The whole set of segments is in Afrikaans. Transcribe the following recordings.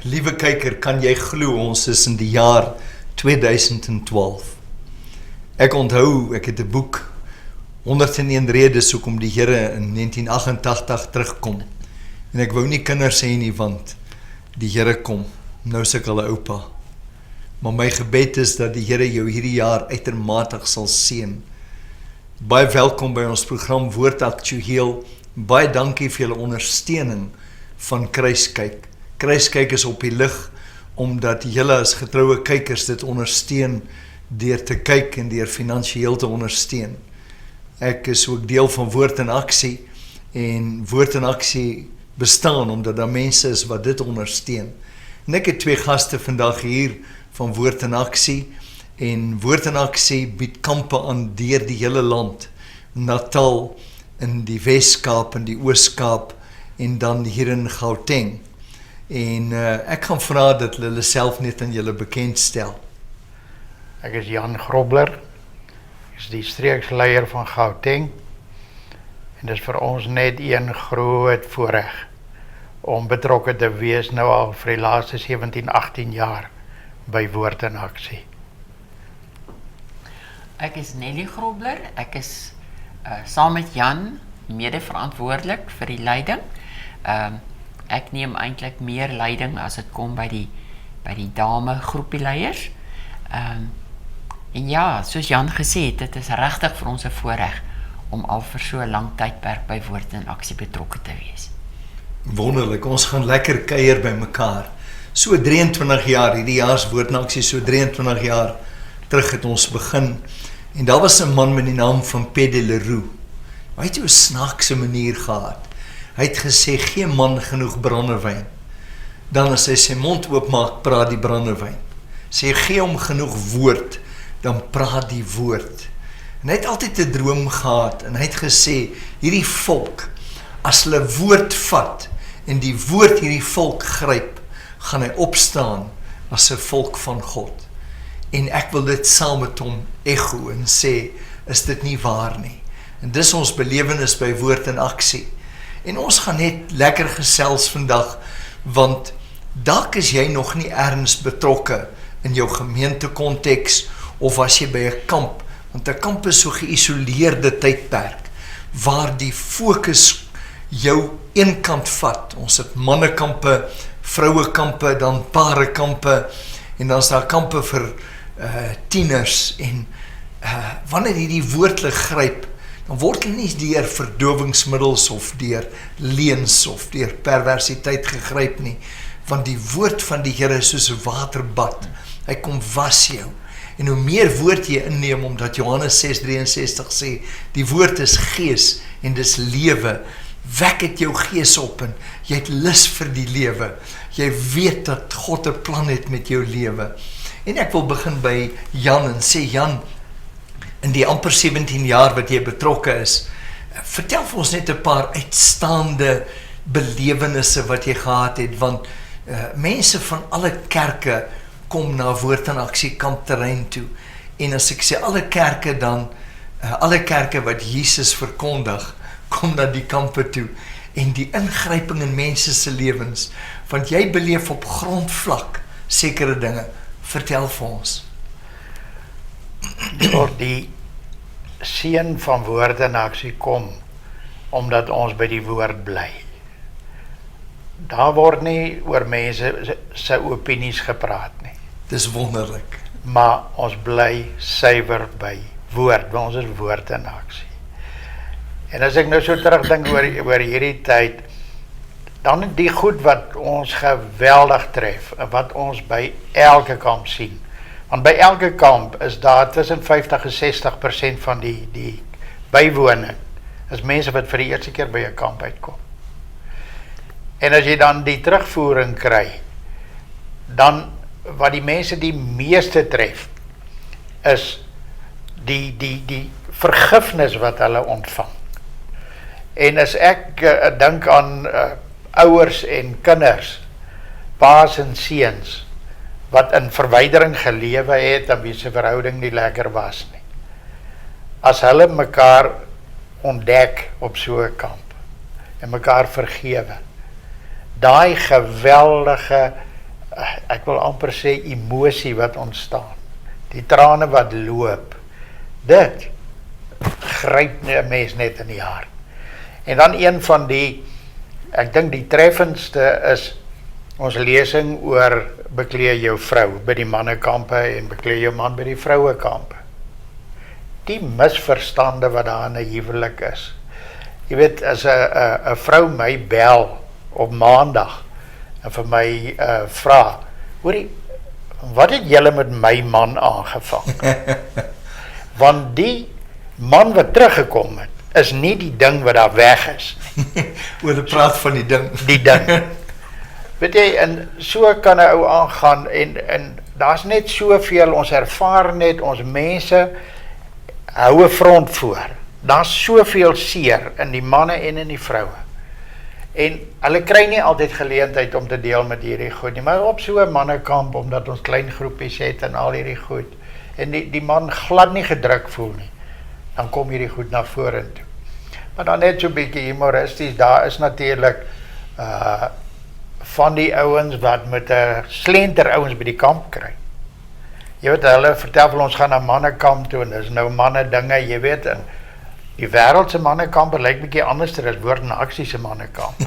Liewe kyker, kan jy glo ons is in die jaar 2012. Ek onthou, ek het 'n boek 101 redes hoekom die Here in 1988 terugkom. En ek wou nie kinders hê nie, want die Here kom. Nou is ek al 'n oupa. Maar my gebed is dat die Here jou hierdie jaar uitermate sal seën. Baie welkom by ons program Woord Aktueel. Baie dankie vir julle ondersteuning van Kruiskyk. Kruiskyk is op die lig, omdat julle as getroue kykers dit ondersteun deur te kyk en deur finansiëel te ondersteun. Ek is ook deel van Woord in Aksie, en Woord in Aksie bestaan omdat daar mense is wat dit ondersteun. En ek het 2 gaste vandag hier van Woord in Aksie, en Woord in Aksie bied kampe aan deur die hele land, Natal, in die Wes-Kaap, in die Oos-Kaap, en dan hier in Gauteng. En ek gaan vra dat hulle self net aan julle bekendstel. Ek is Jan Grobler, ek is die streeksleier van Gauteng, en dit is vir ons net een groot voorreg om betrokke te wees nou al vir die laaste 17-18 jaar by Woord in Aksie. Ek is Nelly Grobler, ek is saam met Jan mede-verantwoordelik vir die leiding. Ek neem eintlik meer leiding as dit kom by die dame groepie leiers. En ja, soos Jan gesê het, dit is regtig vir ons 'n voorreg om al vir so 'n lang tydperk by Woord in Aksie betrokke te wees. Wonderlik, ons gaan lekker kuier by mekaar. So 23 jaar, hierdie jaar is Woord in Aksie, so 23 jaar terug het ons begin. En daar was 'n man met die naam van Pede Leroux. Hy het 'n snaakse manier gehad. Hy het gesê, gee man genoeg brandewyn. Dan as hy sy mond oopmaak, praat die brandewyn. Sê, gee hom genoeg woord, dan praat die woord. En hy het altyd 'n droom gehad, en hy het gesê, hierdie volk, as hulle woord vat, en die woord hierdie volk gryp, gaan hy opstaan as 'n volk van God. En ek wil dit saam met hom echo en sê, is dit nie waar nie? En dis ons belewenis by Woord in Aksie. En ons gaan net lekker gesels vandag, want dalk is jy nog nie ergens betrokke in jou gemeentekonteks, of as jy by 'n kamp, want 'n kamp is so geïsoleerde tydperk, waar die fokus jou een kant vat. Ons het mannekampe, vrouekampe, dan parekampe, en dan is daar kampe vir tieners, en wanneer jy die woord gryp, dan word hulle nie deur verdowingsmiddels of deur leuns of deur perversiteit gegryp nie, want die woord van die Here is soos 'n waterbad. Hy kom was jou. En hoe meer woord jy inneem, omdat Johannes 6:63 sê, die woord is gees en dis lewe, wek het jou gees op en jy het lus vir die lewe. Jy weet dat God 'n plan het met jou lewe. En ek wil begin by Jan en sê, Jan, in die amper 17 jaar wat jy betrokke is, vertel vir ons net 'n paar uitstaande belewennisse wat jy gehad het, want mense van alle kerke kom na Woord in Aksie kampterrein toe. En as ek sê alle kerke, dan alle kerke wat Jesus verkondig, kom na die kampe toe. En die ingryping in mense se lewens, want jy beleef op grondvlak sekere dinge. Vertel vir ons. Door die seën van Woord in Aksie kom, omdat ons by die woord bly. Daar word nie oor mense se opinies gepraat nie. Dis wonderlik. Maar ons bly suiwer by woord, want ons is Woord in Aksie. En as ek nou so terugdink oor hierdie tyd, dan die goed wat ons geweldig tref, en wat ons by elke kamp sien. Want by elke kamp is daar tussen 50 en 60% van die bywoning, is mense wat vir die eerste keer by 'n kamp uitkom. En as jy dan die terugvoering kry, dan wat die mense die meeste tref, is die vergifnis wat hulle ontvang. En as ek dink aan ouers en kinders, paas en seuns, wat in verwydering gelewe het, en wie se verhouding nie lekker was nie. As hulle mekaar ontdek op so 'n kamp, en mekaar vergewe, daai geweldige ek wil amper sê emosie wat ontstaan. Die trane wat loop. Dit gryp 'n mens net in die hart. En dan een van die, ek dink die treffendste is ons lesing oor bekleed jou vrou by die mannekampe en bekleed jou man by die vrouekampe. Die misverstande wat daar in 'n huwelik is. Jy weet, as 'n vrou my bel op maandag en vir my vra, hoorie, wat het julle met my man aangevang? Want die man wat teruggekom het, is nie die ding wat daar weg is. Oor die praat van die ding. Die ding. Weet jy, en so kan 'n ou aangaan, en daar's net soveel, ons ervaar net, ons mense hou 'n front voor. Daar's soveel seer in die manne en in die vroue. En hulle kry nie altyd geleentheid om te deel met hierdie goed nie, maar op so 'n mannekamp, omdat ons klein groepies het en al hierdie goed, en die man glad nie gedruk voel nie, dan kom hierdie goed na vorentoe. Maar dan net so 'n bietjie humoristies, daar is natuurlik van die ouens wat met 'n slenter ouens by die kamp kry. Jy weet, hulle vertel vir ons gaan na mannekamp toe, en dis nou manne dinge, jy weet, en die wêreldse mannekampe lyk bietjie anders as Woord en Aksie se mannekampe.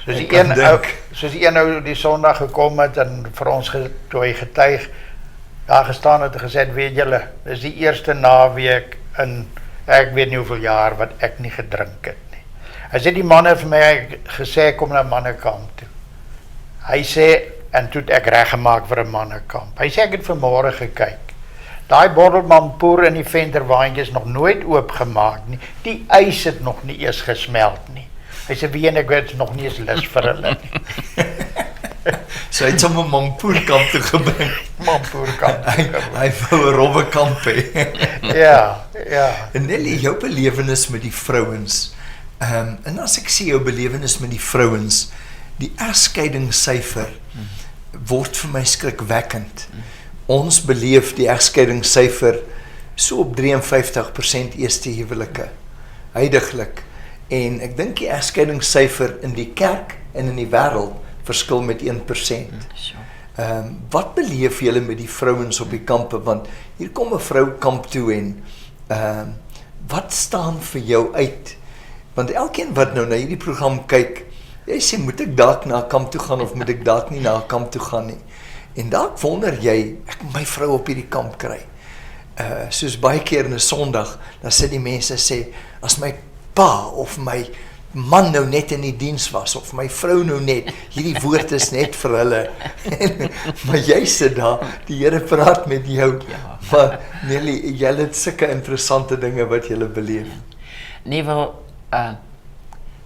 Soos die een ou die Sondag gekom het en vir ons toe hy getuig, daar gestaan het en gesê, weet julle, dis die eerste naweek in ek weet nie hoeveel jaar wat ek nie gedrink het nie. Hy sê die manne vir my gesê kom na mannekamp toe. Hy sê, en toe het ek reggemaak vir 'n mannekamp. Hy sê ek het vanmôre gekyk. Daai bottelman poer in die venterwaandjies nog nooit oopgemaak nie. Die ys het nog nie eers gesmelt nie. Hy sê wie en ek weet nog nie eens lus vir hulle nie. So hy het sommer mampoerkamp toe gebring. Mampoerkamp. Hy wou 'n rowwe kamp hê. Ja. En Nelly, jou belewenis met die vrouens. En as ek sê jou belewenis met die vrouens, die egskeidingssyfer word vir my skrikwekkend. Ons beleef die egskeidingssyfer so op 53% eerste huwelike, huidiglik. En ek dink die egskeidingssyfer in die kerk en in die wêreld verskil met 1%. Wat beleef julle met die vrouens op die kampe? Want hier kom 'n vrou kamp toe en wat staan vir jou uit? Want elkeen wat nou na hierdie program kyk, jy sê, moet ek dalk na 'n kamp toe gaan of moet ek dalk nie na 'n kamp toe gaan nie? En dalk wonder jy, ek moet my vrou op hierdie kamp kry. Soos baie keer in 'n Sondag, dan sit die mense sê, as my pa of my man nou net in die diens was, of my vrou nou net, hierdie woord is net vir hulle. Maar jy sit daar, die Here praat met jou. Maar Nelly, julle het sulke interessante dinge wat julle beleef. Nee, wel,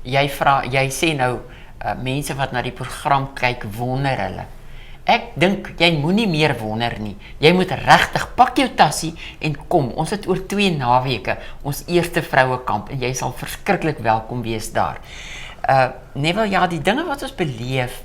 jy sê nou, mense wat na die program kyk, wonder hulle. Ek dink, jy moenie meer wonder nie. Jy moet regtig, pak jou tassie en kom. Ons het oor 2 naweke, ons eerste vrouekamp, en jy sal verskriklik welkom wees daar. Nee, wel ja, die dinge wat ons beleef,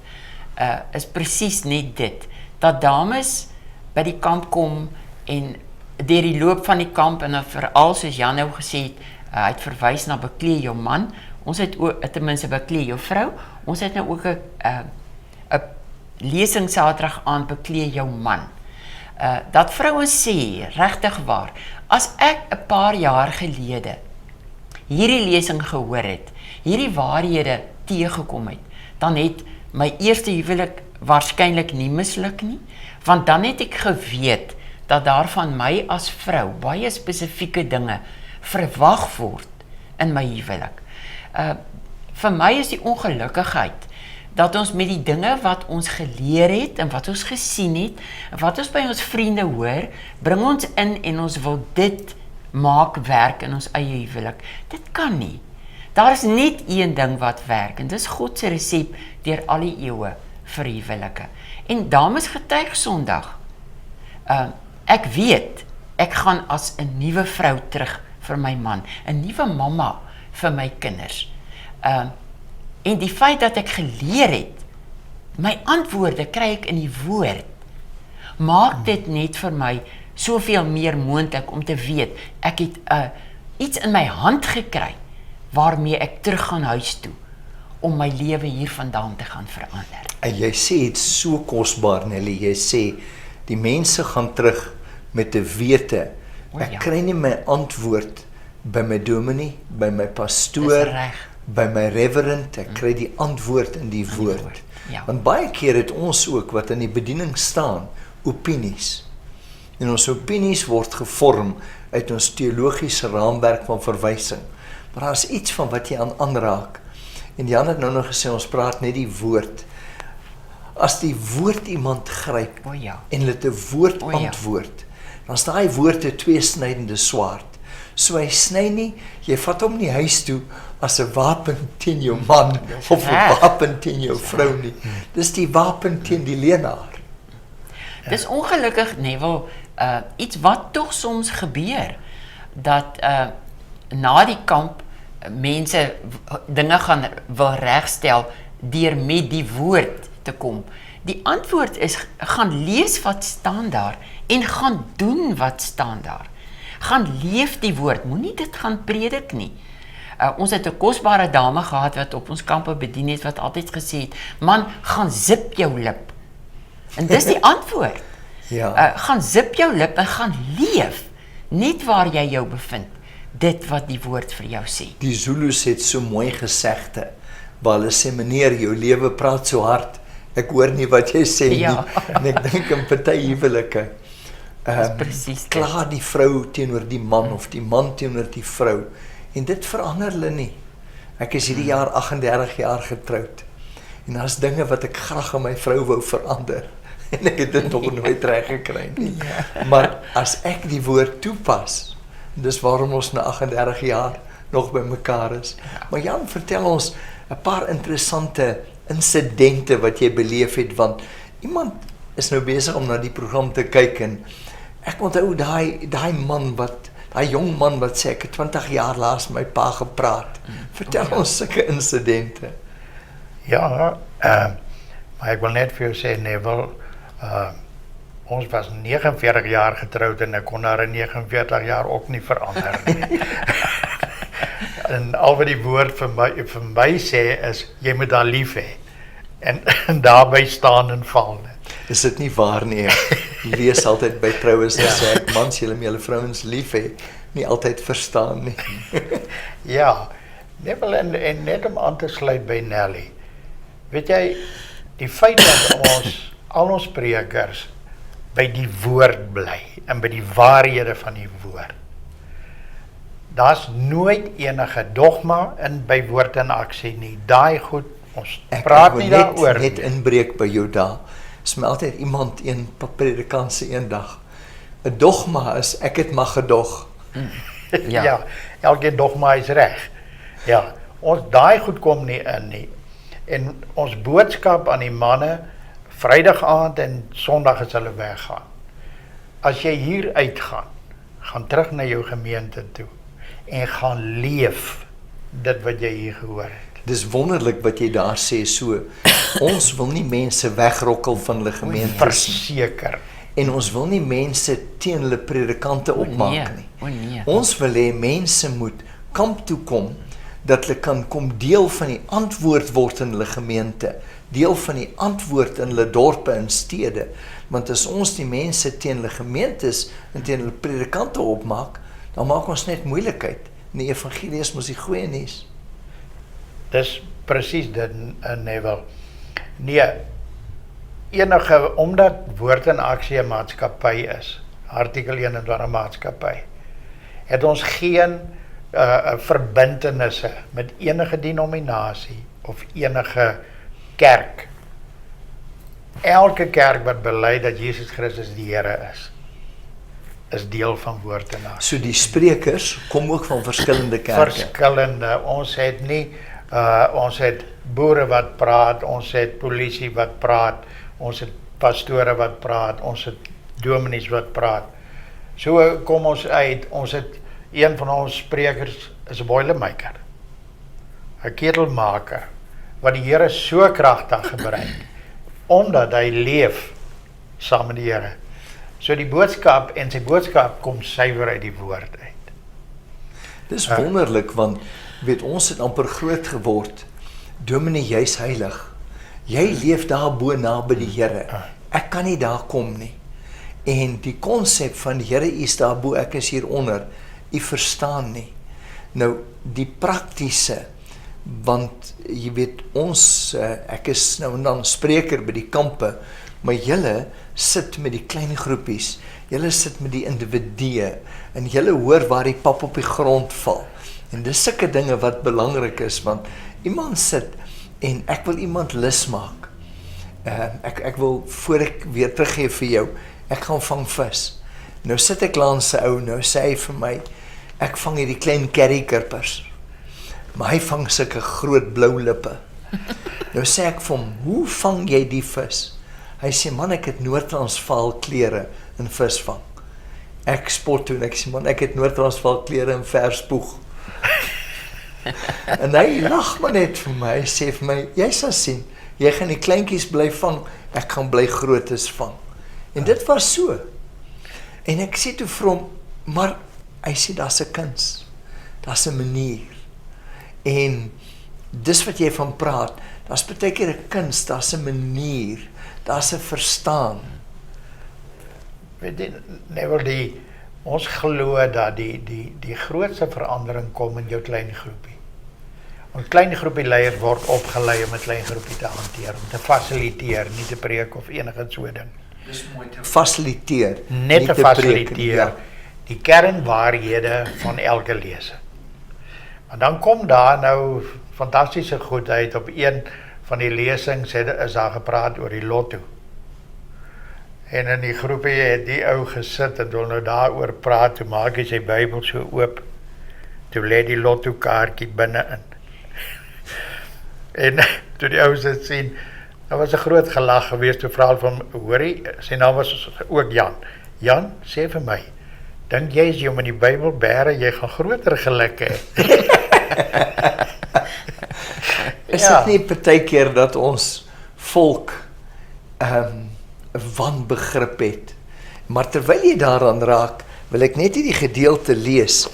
is presies net dit, dat dames by die kamp kom, en deur die loop van die kamp, en veral soos Jan nou gesê het, hy het verwys na bekleed jou man, ons het ook, ten minste bekleed jou vrou, ons het nou ook 'n lesing Saterdag aan bekleed jou man. Dat vrouens sê, regtig waar, as ek 'n paar jaar gelede hierdie lesing gehoor het, hierdie waarhede teëgekom het, dan het my eerste huwelik waarskynlik nie misluk nie, want dan het ek geweet dat daar van my as vrou baie spesifieke dinge verwag word in my huwelik. Vir my is die ongelukkigheid dat ons met die dinge wat ons geleer het en wat ons gesien het, en wat ons by ons vriende hoor, bring ons in en ons wil dit maak werk in ons eie huwelik. Dit kan nie. Daar is net een ding wat werk, en dis God se resep deur al die eeue vir huwelike. En dames getuig Sondag. Ek weet, ek gaan as 'n nuwe vrou terug vir my man, 'n nuwe mamma vir my kinders. En die feit dat ek geleer het, my antwoorde kry ek in die woord, maak dit net vir my soveel meer moontlik om te weet, ek het iets in my hand gekry, waarmee ek terug gaan huis toe, om my lewe hier vandaan te gaan verander. En jy sê dit so kosbaar, Nelly. Jy sê die mense gaan terug met 'n wete. O, Ek ja. kry nie my antwoord by my dominee, by my Dis pastoor, reg. by my reverend. Ek kry die antwoord in die woord. woord, ja. Want baie keer het ons ook wat in die bediening staan, opinies. En ons opinies word gevorm uit ons teologiese raamwerk van verwysing. Maar daar is iets van wat jy aan aanraak. En Jan het nou nog gesê, ons praat net die woord. As die woord iemand gryp O ja. en hulle 'n woord O ja. antwoord, dan is daai woord 'n tweesnydende swaard. So hy sny nie, jy vat hom nie huis toe as 'n wapen teen jou man of 'n reg. wapen teen jou vrou nie. Dis die wapen teen die leenaar. Dis ongelukkig, Neville, iets wat tog soms gebeur, dat na die kamp mense dinge gaan wil regstel deur met die woord te kom. Die antwoord is, gaan lees wat staan daar en gaan doen wat staan daar. Gaan leef die woord, moenie dit gaan predik nie. Ons het 'n kosbare dame gehad wat op ons kampe bedien het, wat altyd gesê het, man, gaan zip jou lip. En dis die antwoord. Ja. Gaan zip jou lip en gaan leef, net waar jy jou bevind, dit wat die woord vir jou sê. Die Zulus het so mooi gesegde, waar hulle sê, meneer, jou lewe praat so hard, ek hoor nie wat jy sê nie. Ja. En ek dink in party huwelike, Presies dit. kla die vrou teenoor die man, of die man teenoor die vrou, en dit verander hulle nie. Ek is hierdie jaar 38 jaar getroud, en daar's dinge wat ek graag aan my vrou wou verander, en ek het dit nog nooit reg gekry nie. Maar as ek die woord toepas, dis waarom ons na 38 jaar nog by mekaar is. Maar Jan, vertel ons 'n paar interessante insidente wat jy beleef het, want iemand is nou besig om na die program te kyk, en ek onthou daai man wat, daai jong man wat sê, ek het 20 jaar laas my pa gepraat. Vertel ons sulke insidente. Ja, maar ek wil net vir jou sê, Neville, ons was 49 jaar getroud en ek kon na 49 jaar ook nie verander nie. En al wat die woord vir my sê is, jy moet haar lief hê. En daarby staan en val dit. Is dit nie waar nie? Ek lees altyd by troues en sê ek, mans, julle moet julle vrouens lief hê, nie altyd verstaan nie. Ja, Neville, en net om aan te sluit by Nelly. Weet jy, die feit dat al ons predikers by die woord bly en by die waarhede van die woord. Daar's nooit enige dogma in by woord en aksie nie. Daai goed, ons praat nie daaroor. Net inbreek by jou daar. Is my altyd iemand een predikant se eendag. 'n Dogma is ek het maar gedog. Ja. Ja, elke dogma is reg. Ja, ons daai goed kom nie in nie. En ons boodskap aan die manne, Vrydag aand en Sondag as hulle weggaan. As jy hier uitgaan, gaan terug na jou gemeente toe en gaan leef dit wat jy hier gehoor het. Dis wonderlik wat jy daar sê, so, ons wil nie mense wegrokkel van hulle gemeentes nie. Verseker. En ons wil nie mense teen hulle predikante opmaak nie. O nee. Ons wil hê mense moet kamp toe kom, dat hulle kan kom deel van die antwoord word in hulle gemeente, deel van die antwoord in hulle dorpe en stede, want as ons die mense teen hulle gemeentes en teen hulle predikante opmaak, dan maak ons net moeilikheid. En die evangelie is mos die goeie nuus. Dis presies dit, Neville. Nee, enige, omdat woord en aksie 'n maatskappy is, artikel 21 maatskappy, het ons geen verbintenisse met enige denominasie of enige kerk. Elke kerk wat bely dat Jesus Christus die Here is deel van woord en aksie. So die sprekers kom ook van verskillende kerke. Verskillende, ons het nie, ons het boere wat praat, ons het polisie wat praat, ons het pastore wat praat, ons het dominees wat praat. So kom ons uit, ons het een van ons sprekers is 'n boilermaker, 'n ketelmaker, wat die Here so kragtig gebruik, omdat hy leef saam met die Here. So die boodskap en sy boodskap kom suiwer uit die woord uit. Dis wonderlik, want weet ons het amper groot geword Dominee, jy's heilig. Jy leef daar bo naby die Here. Ek kan nie daar kom nie. En die konsep van die Here is daar bo, ek is hieronder. U verstaan nie. Nou, die praktiese, want jy weet, ons, ek is nou en dan spreker by die kampe, maar julle sit met die klein groepies, julle sit met die individue, en julle hoor waar die pap op die grond val. En dis sulke dinge wat belangrik is, want iemand sit, en ek wil iemand lus maak. Ek wil, voor ek weer teruggeef vir jou, ek gaan vang vis. Nou sit ek langs sy ou, nou sê hy vir my, ek vang hierdie klein kerriekippers, maar hy vang sulke groot blou lippe. Nou sê ek vir hom, hoe vang jy die vis? Hy sê, man, ek het Noord-Transvaal klere in visvang. Ek spot toe en ek sê, man, ek het Noord-Transvaal klere in verspoeg. En hy lag maar net vir my, hy sê vir my, jy sal sien, jy gaan die kleintjies bly vang, ek gaan bly grootes vang. En dit was so. En ek sê toe vir hom, maar hy sê, daar's 'n kuns, daar's 'n manier. En dis wat jy van praat, daar's baie keer 'n kuns, daar's 'n manier, daar's 'n verstaan. Weet jy, Neville, ons glo dat die grootste verandering kom in jou klein groepie. Ons klein groepie leiers word opgelei om 'n klein groepie te hanteer, om te fasiliteer, nie te preek of enige so ding. Dis mooi te fasiliteer, net te fasiliteer, ja. Die kernwaarhede van elke leser. Maar dan kom daar nou fantastiese goed uit. Op een van die lesings is daar gepraat oor die lotto. En in die groepie het die ou gesit en wil nou daaroor praat, toe maak hy sy Bybel so oop, toe lê die lotto kaartjie binne-in. En toe die ou sit sien, daar was 'n groot gelag geweest, toe vra hy van, hoorie, sy naam was ook Jan. Jan, sê vir my, dink jy as jy om in die Bybel bære, jy gaan groter geluk hê? Is dit nie partykeer dat ons volk wanbegrip het? Maar terwyl jy daaraan raak, wil ek net hierdie gedeelte lees,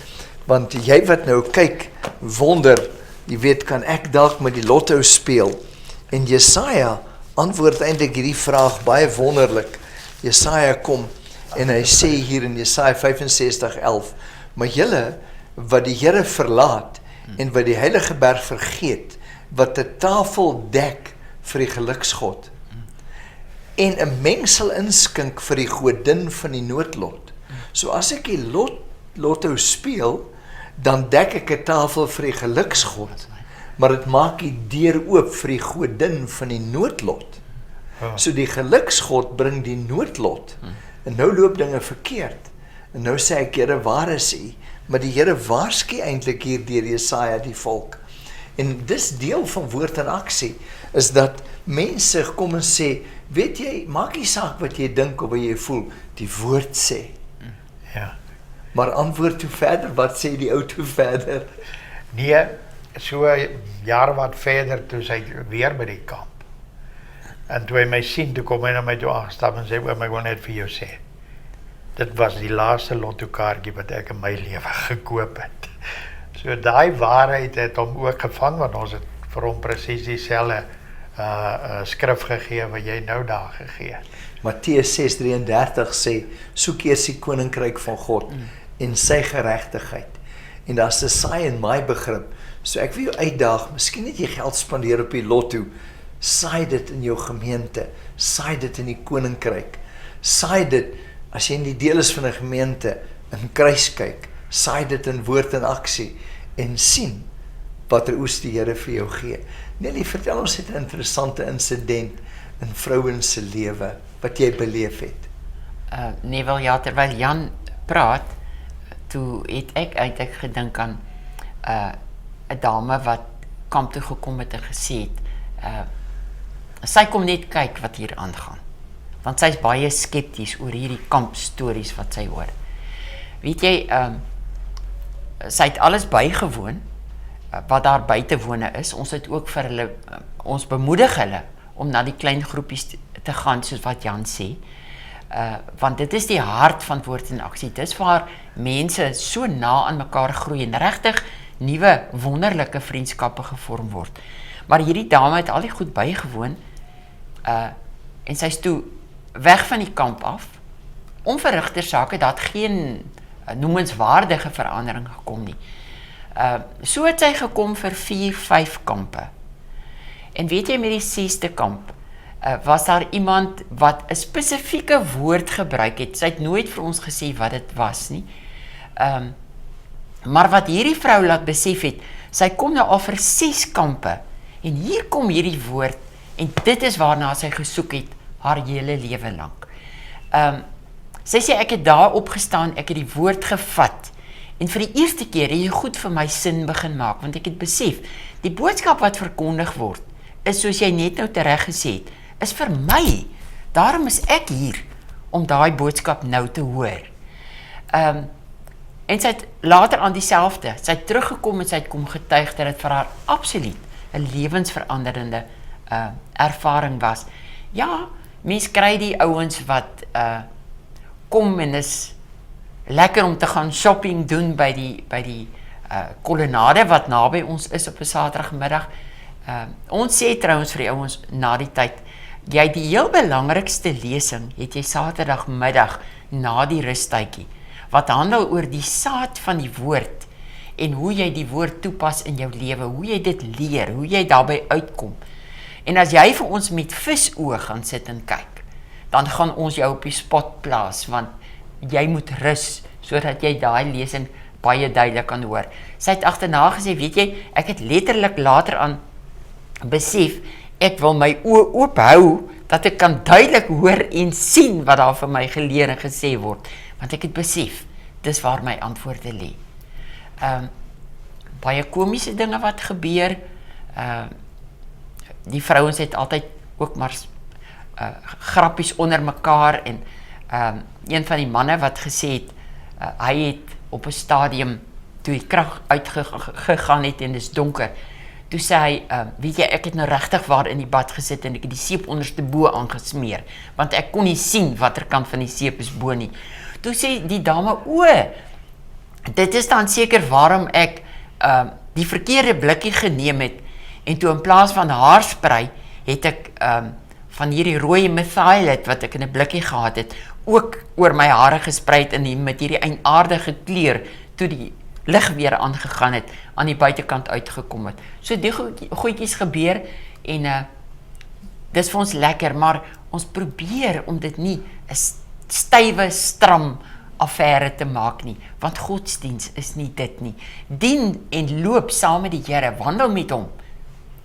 want jy wat nou kyk, wonder, jy weet, kan ek dalk met die lotto speel? En Jesaja antwoord eintlik hierdie vraag baie wonderlik. Jesaja kom en hy sê hier in Jesaja 65:11, maar julle wat die Here verlaat en wat die heilige berg vergeet, wat 'n tafel dek vir die geluksgod en 'n mengsel inskink vir die godin van die noodlot. So as ek die lotto speel, dan dek ek 'n tafel vir die geluksgod, maar dit maak die deur oop vir die godin van die noodlot. So die geluksgod bring die noodlot, en nou loop dinge verkeerd. En nou sê ek, Here, waar is U? Maar die Here waarsku eintlik hier deur Jesaja die volk. En dis deel van woord en aksie, is dat mense kom en sê, weet jy, maak nie saak wat jy dink of wat jy voel, die woord sê. Ja. Maar antwoord toe verder, wat sê die ou toe verder? Nee, so jaar wat verder, toe sy weer by die kamp. En toe hy my sien, toe kom hy na my toe aangestap en sê, oom, ek wil net vir jou sê, dit was die laaste lotto kaartjie wat ek in my lewe gekoop het. So daai waarheid het hom ook gevang, want ons het vir hom presies dieselfde skrif gegee wat jy nou daar gegee het. Matteus 6:33 sê, soek eers die koninkryk van God en sy geregtigheid. En daar's 'n saai in my begrip. So ek wil jou uitdaag, miskien het jy geld spandeer op die lotto, saai dit in jou gemeente, saai dit in die koninkryk, saai dit, as jy in die deel is van 'n gemeente, in kruis kyk, saai dit in woord en aksie, en sien wat oes die Here vir jou gee. Nelly, vertel ons het 'n interessante insident in vrouens se lewe, wat jy beleef het. Neville, ja, terwyl Jan praat, toe het ek eintlik gedink aan 'n dame wat kamp toe gekom het en gesê het, sy kom net kyk wat hier aangaan, want sy is baie skepties oor hierdie kampstories wat sy hoor. Weet jy, sy het alles bygewoon wat daar buitewone is. Ons het ook vir hulle, ons bemoedig hulle om na die klein groepies te gaan, soos wat Jan sê, want dit is die hart van woord en aksie. Dit is waar mense so na aan mekaar groei en regtig nuwe wonderlike vriendskappe gevorm word. Maar hierdie dame het al die goed bygewoon, en sy is toe weg van die kamp af. Onverrigter sake, dat geen noemenswaardige verandering gekom nie. So het sy gekom vir 4-5 kampe. En weet jy, met die 6de kamp, was daar iemand wat 'n spesifieke woord gebruik het. Sy het nooit vir ons gesê wat dit was nie. Maar wat hierdie vrou laat besef het, sy kom nou al vir 6 kampe, en hier kom hierdie woord, en dit is waarna sy gesoek het, haar hele lewe lank. Sy sê, ek het daar opgestaan, ek het die woord gevat, en vir die eerste keer het jy goed vir my sin begin maak, want ek het besef, die boodskap wat verkondig word, is soos jy net nou tereg gesê het, is vir my, daarom is ek hier, om daai boodskap nou te hoor. En sy het later aan dieselfde, sy het teruggekom en sy het kom getuig dat het vir haar absoluut 'n lewensveranderende ervaring was. Ja, mens kry die ouens wat kom en is lekker om te gaan shopping doen by die kolonnade wat naby ons is op 'n Saterdagmiddag. Ons sê trouwens vir die ouens na die tyd, jy die heel belangrikste lesing het jy Saterdagmiddag na die rustydjie, wat handel oor die saad van die woord en hoe jy die woord toepas in jou lewe, hoe jy dit leer, hoe jy daarby uitkom. En as jy vir ons met visoë gaan sit en kyk, dan gaan ons jou op die spot plaas, want jy moet rus, sodat jy daai lesing baie duidelik kan hoor. Sy het agterna gesê, weet jy, ek het letterlik later aan besef, ek wil my oë oop hou, dat ek kan duidelik hoor en sien wat daar vir my geleer en gesê word, want ek het besef, dis waar my antwoorde lê. Baie komiese dinge wat gebeur, die vrouens het altyd ook maar grappies onder mekaar, en een van die manne wat gesê het, hy het op 'n stadium, toe die krag uitgegaan het en dis donker, toe sê hy, weet jy, ek het nou regtig waar in die bad gesit en ek het die seep onderste bo aangesmeer, want ek kon nie sien watter kant van die seep is bo nie. Toe sê die dame, dit is dan seker waarom ek die verkeerde blikkie geneem het, en toe in plaas van haarspray, het ek van hierdie rooie methylate, wat ek in 'n blikkie gehad het, ook oor my hare gespreid en met hierdie eienaardige kleur, toe die lig weer aangegaan het, aan die buitekant uitgekom het. So die goedjies gebeur, en dis vir ons lekker, maar ons probeer om dit nie 'n stywe, stram affære te maak nie, want godsdiens is nie dit nie. Dien en loop saam met die Here, wandel met hom,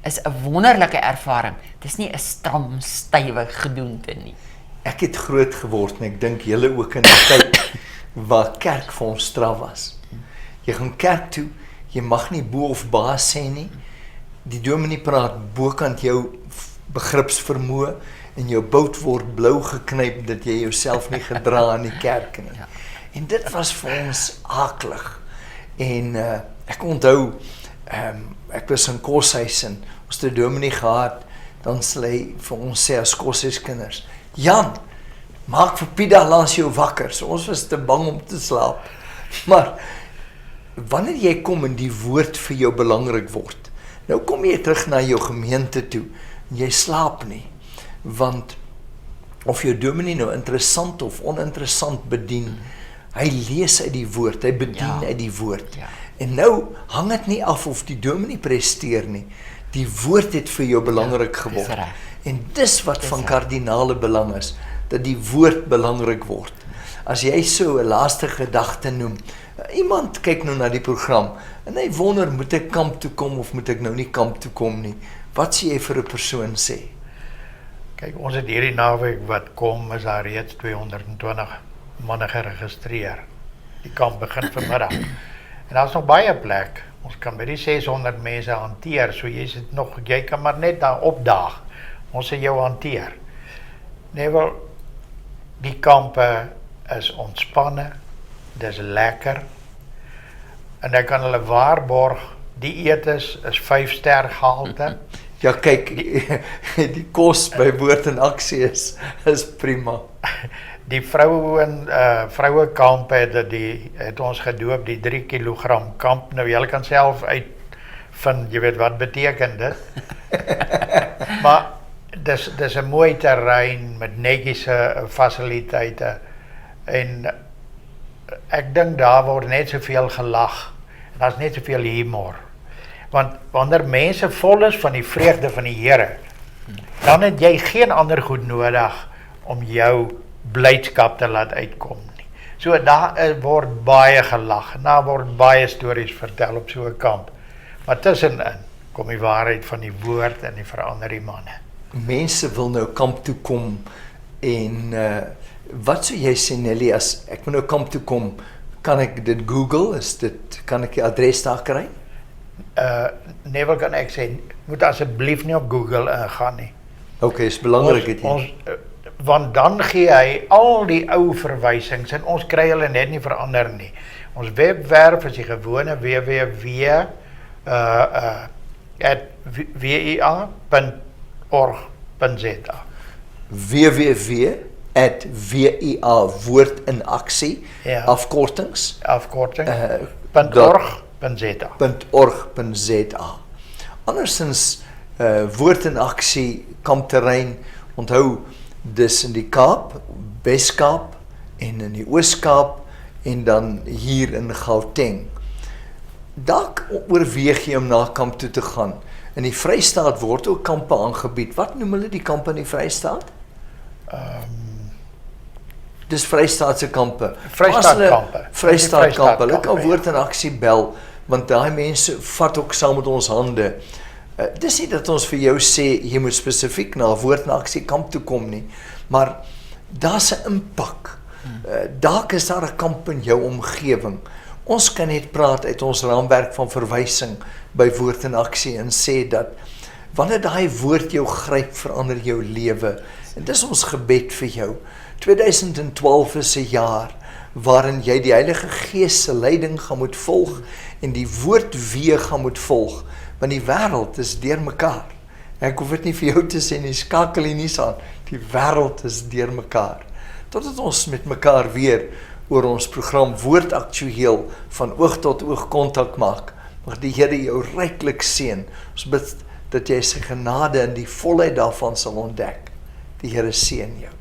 is 'n wonderlike ervaring. Dis nie 'n stram, stywe gedoente nie. Ek het groot geword, en ek dink julle ook in 'n tyd waar kerk vir ons straf was. Jy gaan kerk toe, jy mag nie bo of baas sê nie, die dominee praat bokant jou begripsvermoë, en jou bout word blou geknyp, dat jy jouself nie gedra in die kerk nie. Ja. En dit was vir ons akelig. En ek onthou, ek was in koshuis, en ons het 'n dominee gehad, dan sal hy vir ons sê as koshuiskinders, Jan, maak vir Pieter langs jou wakker. So ons was te bang om te slaap. Maar wanneer jy kom en die woord vir jou belangrik word, nou kom jy terug na jou gemeente toe, en jy slaap nie, want of jou dominee nou interessant of oninteressant bedien, hy lees uit die woord, hy bedien uit die woord. Ja. En nou hang dit nie af of die dominee presteer nie, die woord het vir jou belangrik geword. En dis wat van kardinale belang is, dat die woord belangrik word. As jy so 'n laaste gedagte noem, iemand kyk nou na die program, en hy wonder, moet ek kamp toe kom, of moet ek nou nie kamp toe kom nie, wat sê jy vir 'n persoon sê? Kyk, ons het hierdie naweek wat kom, is daar reeds 220 manne geregistreer. Die kamp begin vanmiddag. En daar is nog baie plek. Ons kan by die 600 mense hanteer, so jy kan maar net daar opdaag. Ons sal jou hanteer. Nee, wel, die kampe is ontspanne, dis lekker, en ek kan hulle waarborg, die etes is 5-ster gehalte. Ja, kyk, die kos by Woord en Aksie is prima. Die vrouekamp het ons gedoop, die 3 kilogram kamp. Nou, jy kan self van, jy weet wat beteken dit. Maar dis 'n mooi terrein met netjiese fasiliteite en ek dink daar word net soveel gelag en daar's net soveel humor. Want wanneer mense vol is van die vreugde van die Here, dan het jy geen ander goed nodig om jou blydskap te laat uitkom nie. So daar word baie gelag en daar word baie stories vertel op so 'n kamp. Maar tussenin kom die waarheid van die woord en die verander die manne. Mense wil nou kamp toe kom en wat sou jy sê Nelly, as ek moet nou kamp toe kom, kan ek dit Google, kan ek die adres daar kry? Nee, wat kan ek sê, moet asseblief nie op Google ingaan nie. Okay, is belangrik Want dan gee hy al die ou verwysings en ons kry hulle net nie verander nie. Ons webwerf is die gewone www.via.org.za www.via woord in aksie, ja. afkortings .org.za. Andersins woord in aksie kampterrein, onthou dis in die Kaap, Weskaap en in die Oos-Kaap en dan hier in Gauteng. Dalk oorweeg jy om na kamp toe te gaan. In die Vrystaat word ook kampe aangebied. Wat noem hulle die kampe in die Vrystaat? Dis Vrystaatse kampe. Vrystaatkampe. Hulle kan woord in aksie bel, want daai mense vat ook saam met ons hande. Dis nie dat ons vir jou sê, jy moet spesifiek na woord in aksie kamp toe kom nie, maar daar's 'n impak. Dalk is daar 'n kamp in jou omgewing. Ons kan net praat uit ons raamwerk van verwysing by woord in aksie en sê dat wanneer daai woord jou gryp, verander jou lewe. En dis ons gebed vir jou. 2012 is 'n jaar waarin jy die Heilige Gees se leiding gaan moet volg en die woord weer gaan moet volg, want die wêreld is deurmekaar. Ek hoef dit nie vir jou te sê nie, skakel nie aan. Die wêreld is deurmekaar. Totdat ons met mekaar weer oor ons program Woord Aktueel van oog tot oog kontak maak, mag die Here jou ryklik seën. Ons bid dat jy sy genade in die volheid daarvan sal ontdek. Die Here seën jou.